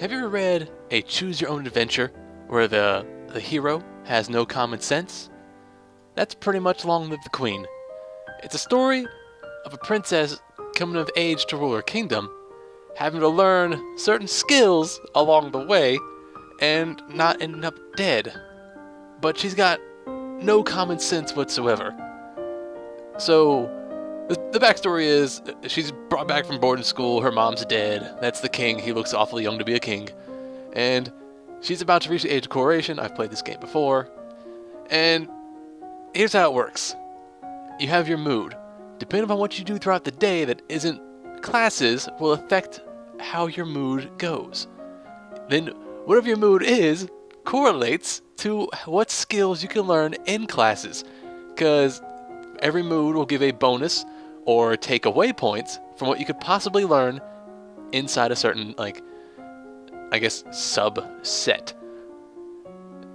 Have you ever read a choose your own adventure where the hero has no common sense? That's pretty much Long Live the Queen. It's a story of a princess coming of age to rule her kingdom, having to learn certain skills along the way, and not ending up dead. But she's got no common sense whatsoever. So, the backstory is she's brought back from boarding school, her mom's dead, that's the king, he looks awfully young to be a king, and she's about to reach the age of coronation. I've played this game before, and here's how it works. You have your mood. Depending on what you do throughout the day that isn't classes will affect how your mood goes. Then, whatever your mood is, correlates to what skills you can learn in classes, because every mood will give a bonus or take away points from what you could possibly learn inside a certain, subset.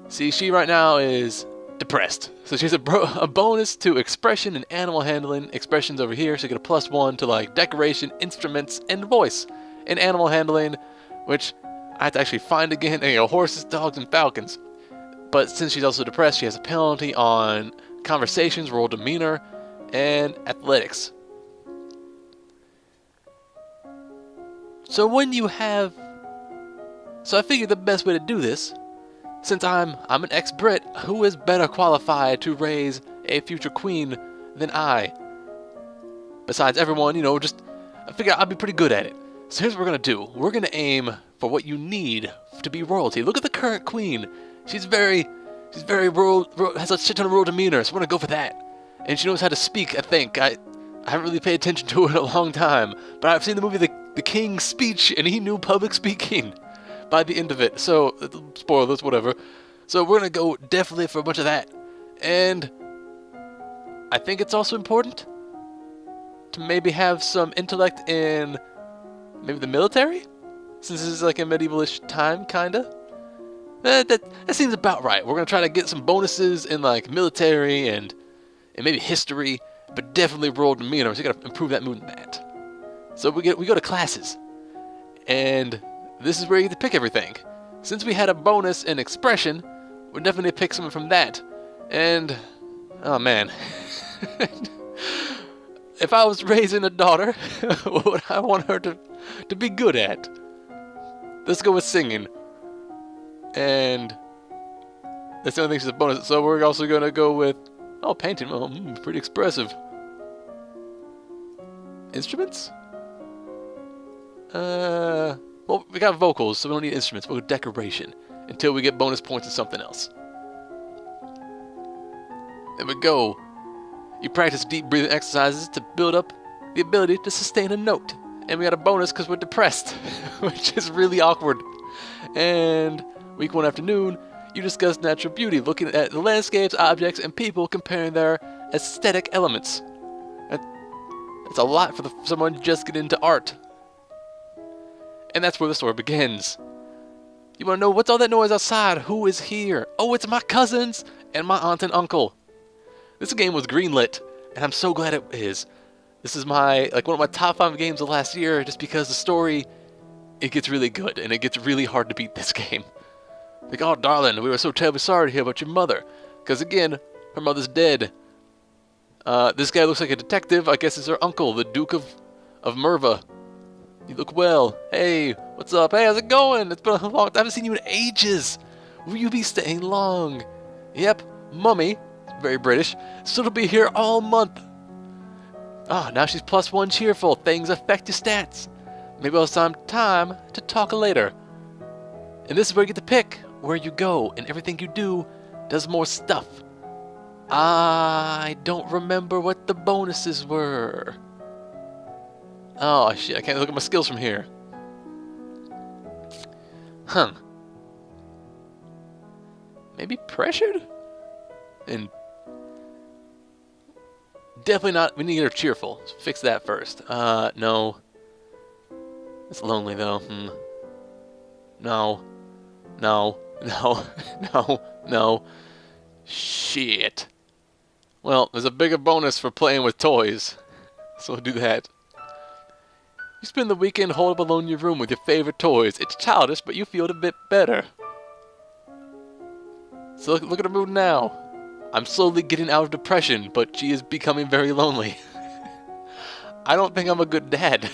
See, she right now is depressed. So she has a bonus to expression and animal handling. Expression's over here, so you get a +1 to decoration, instruments, and voice. And animal handling, which I have to actually find again, horses, dogs, and falcons. But since she's also depressed, she has a penalty on conversations, roll demeanor, and athletics. So I figured the best way to do this, since I'm an ex-Brit, who is better qualified to raise a future queen than I? Besides everyone, I figure I'll be pretty good at it. So here's what we're gonna do. We're gonna aim for what you need to be royalty. Look at the current queen. She's very has a shit ton of royal demeanor, so we're gonna go for that. And she knows how to speak, I think. I haven't really paid attention to it in a long time, but I've seen the movie The King's Speech, and he knew public speaking by the end of it. So, spoilers, whatever. So we're gonna go definitely for a bunch of that. And I think it's also important to maybe have some intellect in maybe the military? Since this is like a medievalish time, kinda? That seems about right. We're gonna try to get some bonuses in military and maybe history, but definitely royal demeanor, so you gotta improve that mood in that. So we go to classes. And this is where you get to pick everything. Since we had a bonus in expression, we'll definitely pick something from that. And, oh man. If I was raising a daughter, what would I want her to be good at? Let's go with singing. And that's the only thing she's a bonus. So we're also going to go with, painting. Well, pretty expressive. Instruments? Well, we got vocals, so we don't need instruments. We'll go decoration until we get bonus points in something else. There we go. You practice deep breathing exercises to build up the ability to sustain a note. And we got a bonus because we're depressed, which is really awkward. And week 1 afternoon, you discuss natural beauty, looking at the landscapes, objects, and people, comparing their aesthetic elements. That's a lot for someone just getting into art. And that's where the story begins. You want to know what's all that noise outside? Who is here? Oh, it's my cousins and my aunt and uncle. This game was greenlit, and I'm so glad it is. This is one of my top 5 games of last year, just because the story, it gets really good, and it gets really hard to beat this game. Oh, darling, we were so terribly sorry to hear about your mother. Because again, her mother's dead. This guy looks like a detective. I guess it's her uncle, the Duke of Merva. You look well. Hey, what's up? Hey, how's it going? It's been a long time. I haven't seen you in ages. Will you be staying long? Yep, Mummy, very British, still to be here all month. Now she's +1 cheerful. Things affect your stats. Maybe I'll have time to talk later. And this is where you get to pick where you go, and everything you do does more stuff. I don't remember what the bonuses were. Oh shit, I can't look at my skills from here. Maybe pressured? And definitely not, we need her cheerful. So fix that first. No. It's lonely though. No. No. No. No. No. Shit. Well, there's a bigger bonus for playing with toys. So we'll do that. You spend the weekend holed up alone in your room with your favorite toys. It's childish, but you feel a bit better. So look at her mood now. I'm slowly getting out of depression, but she is becoming very lonely. I don't think I'm a good dad.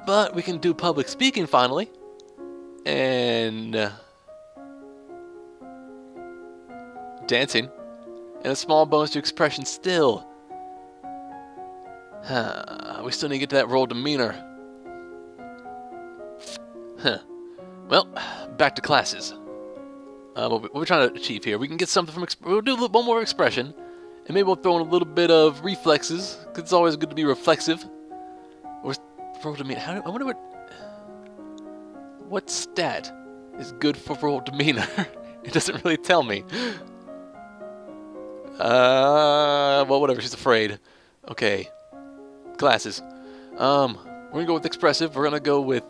But we can do public speaking finally. And dancing. And a small bonus to expression still. We still need to get to that role demeanor. Well, back to classes. What we're trying to achieve here. We can get something from... We'll do one more expression. And maybe we'll throw in a little bit of reflexes. Because it's always good to be reflexive. Or role demeanor. I wonder what stat is good for role demeanor. It doesn't really tell me. Well, whatever. She's afraid. Okay. Classes. We're gonna go with expressive. We're gonna go with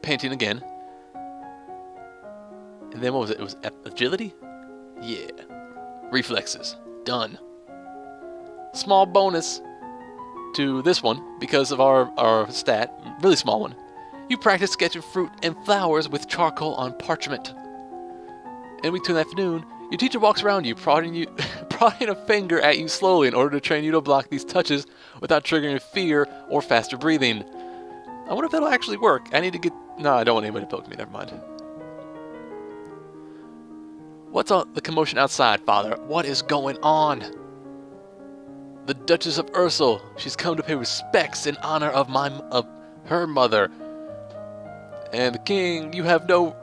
painting again. And then what was it? It was agility? Yeah. Reflexes. Done. Small bonus to this one because of our stat. Really small one. You practice sketching fruit and flowers with charcoal on parchment. In between the afternoon, your teacher walks around you, prodding a finger at you slowly in order to train you to block these touches without triggering fear or faster breathing. I wonder if that'll actually work. I need to get... No, I don't want anybody to poke me. Never mind. What's all the commotion outside, Father? What is going on? The Duchess of Ursel. She's come to pay respects in honor of her mother. And the king, you have no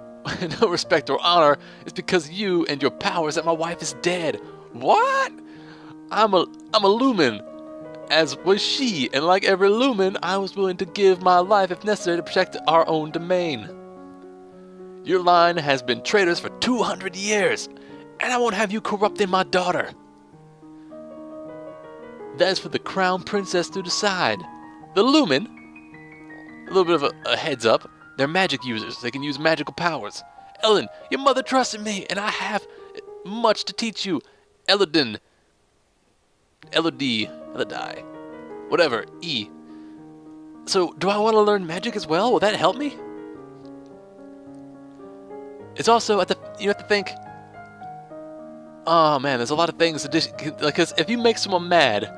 respect or honor. It's because you and your powers that my wife is dead. What? I'm a lumen, as was she, and like every lumen, I was willing to give my life if necessary to protect our own domain. Your line has been traitors for 200 years, and I won't have you corrupting my daughter. That is for the crown princess to decide. The lumen, a little bit of a heads up, they're magic users. They can use magical powers. Ellen, your mother trusted me, and I have much to teach you. Elodie, whatever, E. So, do I want to learn magic as well? Will that help me? It's also you have to think. Oh man, there's a lot of things. Because if you make someone mad,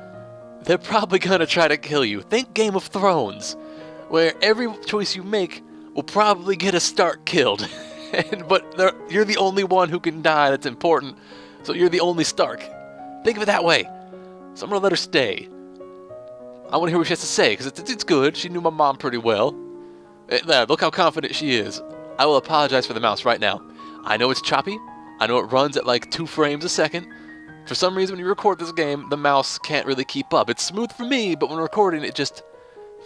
they're probably gonna try to kill you. Think Game of Thrones, where every choice you make will probably get a Stark killed, but you're the only one who can die. That's important. So you're the only Stark. Think of it that way. So I'm gonna let her stay. I want to hear what she has to say, because it's good. She knew my mom pretty well. Look how confident she is. I will apologize for the mouse right now. I know it's choppy. I know it runs at like 2 frames a second. For some reason, when you record this game, the mouse can't really keep up. It's smooth for me, but when recording, it just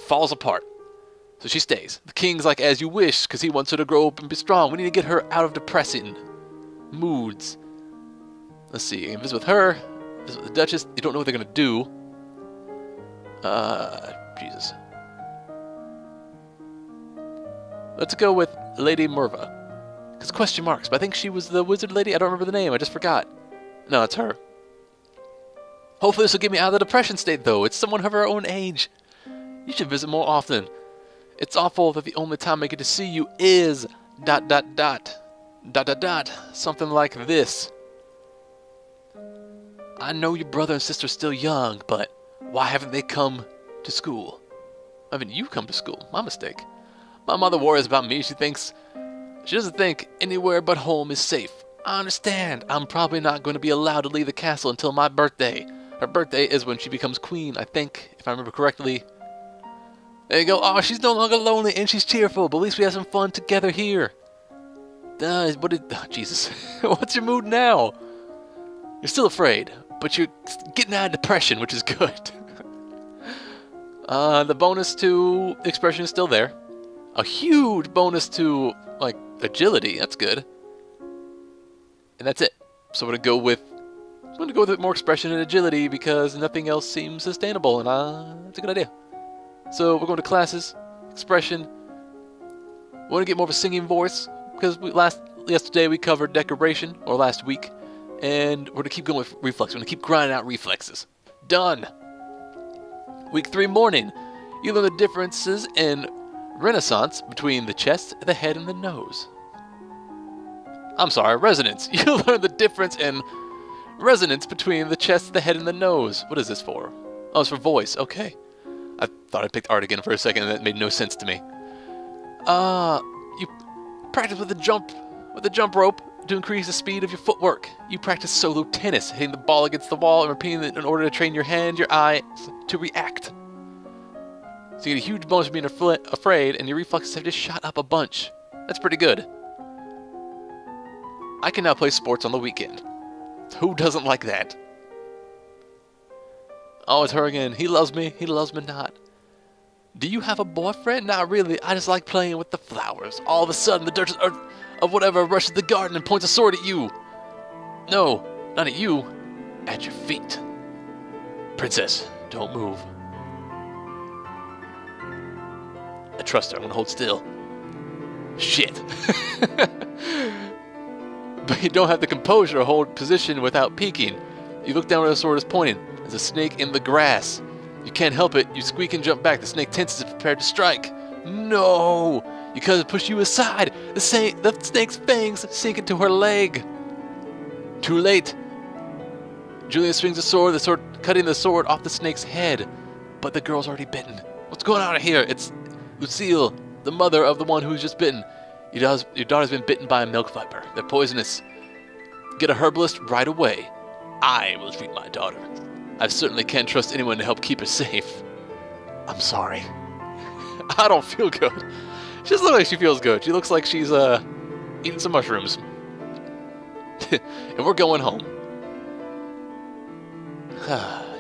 falls apart. So she stays. The king's like, as you wish, because he wants her to grow up and be strong. We need to get her out of depressing moods. Let's see. You can visit with her. Visit with the Duchess. You don't know what they're going to do. Jesus. Let's go with Lady Merva. Because question marks, but I think she was the wizard lady. I don't remember the name. I just forgot. No, it's her. Hopefully this will get me out of the depression state, though. It's someone of her own age. You should visit more often. It's awful that the only time I get to see you is ... something like this. I know your brother and sister are still young, but why haven't they come to school? Why haven't you come to school? My mistake. My mother worries about me. She doesn't think anywhere but home is safe. I understand. I'm probably not going to be allowed to leave the castle until my birthday. Her birthday is when she becomes queen, I think, if I remember correctly. There you go. Oh, she's no longer lonely and she's cheerful, but at least we have some fun together here. Jesus. What's your mood now? You're still afraid, but you're getting out of depression, which is good. The bonus to expression is still there. A huge bonus to, like, agility. That's good. And that's it. So I'm going to go with more expression and agility because nothing else seems sustainable, and that's a good idea. So we're going to classes, expression. We want to get more of a singing voice because yesterday we covered decoration, or last week, and we're going to keep going with reflex. We're going to keep grinding out reflexes. Done. Week 3 morning. You learn the differences in renaissance between the chest, the head, and the nose. I'm sorry, resonance. You learn the difference in resonance between the chest, the head, and the nose. What is this for? Oh, it's for voice. Okay. I thought I picked art again for a second, and that made no sense to me. You practice with the jump rope to increase the speed of your footwork. You practice solo tennis, hitting the ball against the wall and repeating it in order to train your hand, your eye to react. So you get a huge bonus for being afraid, and your reflexes have just shot up a bunch. That's pretty good. I can now play sports on the weekend. Who doesn't like that? Oh, it's her again. He loves me not. Do you have a boyfriend? Not really. I just like playing with the flowers. All of a sudden, the Duchess of whatever rushes the garden and points a sword at you. No, not at you. At your feet. Princess, don't move. I trust her. I'm gonna hold still. Shit. But you don't have the composure to hold position without peeking. You look down where the sword is pointing. There's a snake in the grass. You can't help it. You squeak and jump back. The snake tenses and prepared to strike. No! You cousin push you aside. The snake's fangs sink into her leg. Too late. Julian swings the sword cutting the sword off the snake's head. But the girl's already bitten. What's going on here? It's Lucille, the mother of the one who's just bitten. Your daughter's been bitten by a milk viper. They're poisonous. Get a herbalist right away. I will treat my daughter. I certainly can't trust anyone to help keep her safe. I'm sorry. I don't feel good. She doesn't look like she feels good. She looks like she's eating some mushrooms. And we're going home.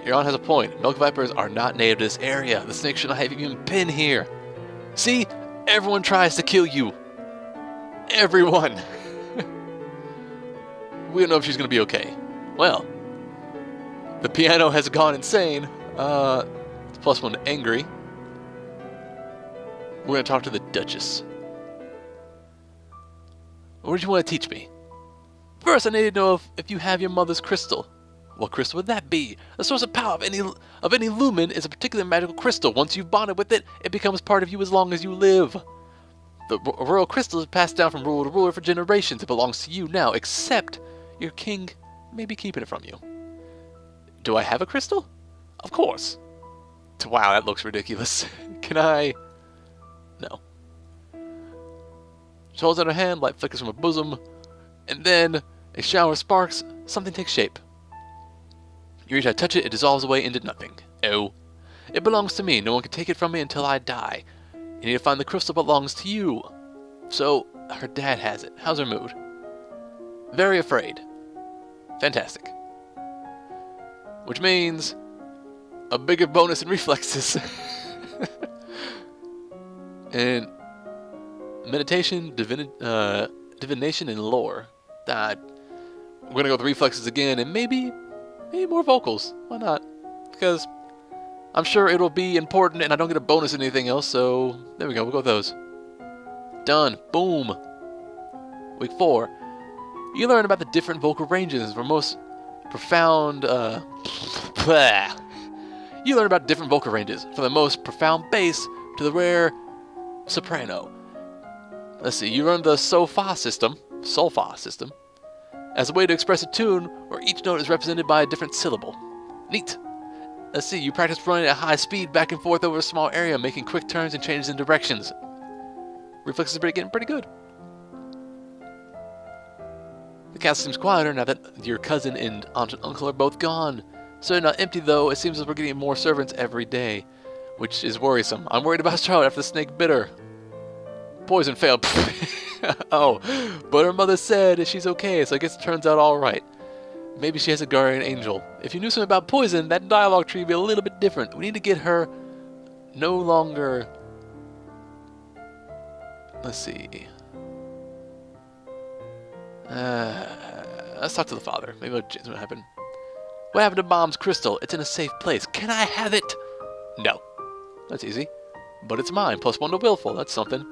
Your aunt has a point. Milk vipers are not native to this area. The snake should not have even been here. See? Everyone tries to kill you. Everyone. We don't know if she's going to be okay. Well, the piano has gone insane. It's +1 to angry. We're going to talk to the Duchess. What do you want to teach me? First, I need to know if you have your mother's crystal. What crystal would that be? The source of power of any lumen is a particular magical crystal. Once you've bonded with it, it becomes part of you as long as you live. The royal crystal is passed down from ruler to ruler for generations. It belongs to you now, except your king may be keeping it from you. Do I have a crystal? Of course. Wow, that looks ridiculous. Can I? No. She holds out her hand, light flickers from her bosom, and then a shower of sparks, something takes shape. You reach out, touch it, it dissolves away into nothing. Oh. It belongs to me. No one can take it from me until I die. You need to find the crystal belongs to you. So, her dad has it. How's her mood? Very afraid. Fantastic. Which means a bigger bonus in reflexes. And meditation, divination, and lore. We're going to go with reflexes again, and maybe more vocals. Why not? Because I'm sure it'll be important, and I don't get a bonus in anything else, so there we go. We'll go with those. Done. Boom. Week 4. You learn about the different vocal ranges for most profound, You learn about different vocal ranges, from the most profound bass to the rare soprano. Let's see, you learn the solfa system, as a way to express a tune where each note is represented by a different syllable. Neat. Let's see, you practice running at high speed back and forth over a small area, making quick turns and changes in directions. Reflexes are getting pretty good. The castle seems quieter now that your cousin and aunt and uncle are both gone. Certainly not empty though, it seems as we're getting more servants every day, which is worrisome. I'm worried about Charlotte after the snake bit her. Poison failed. Oh, but her mother said she's okay, so I guess it turns out alright. Maybe she has a guardian angel. If you knew something about poison, that dialogue tree would be a little bit different. We need to get her no longer... Let's see. Let's talk to the father. Maybe we'll change what happened. What happened to Mom's crystal? It's in a safe place. Can I have it? No. That's easy. But it's mine. +1 to willful. That's something.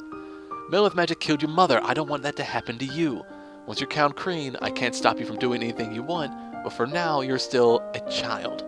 Meddling with magic killed your mother. I don't want that to happen to you. Once you're Count Crean, I can't stop you from doing anything you want, but for now, you're still a child.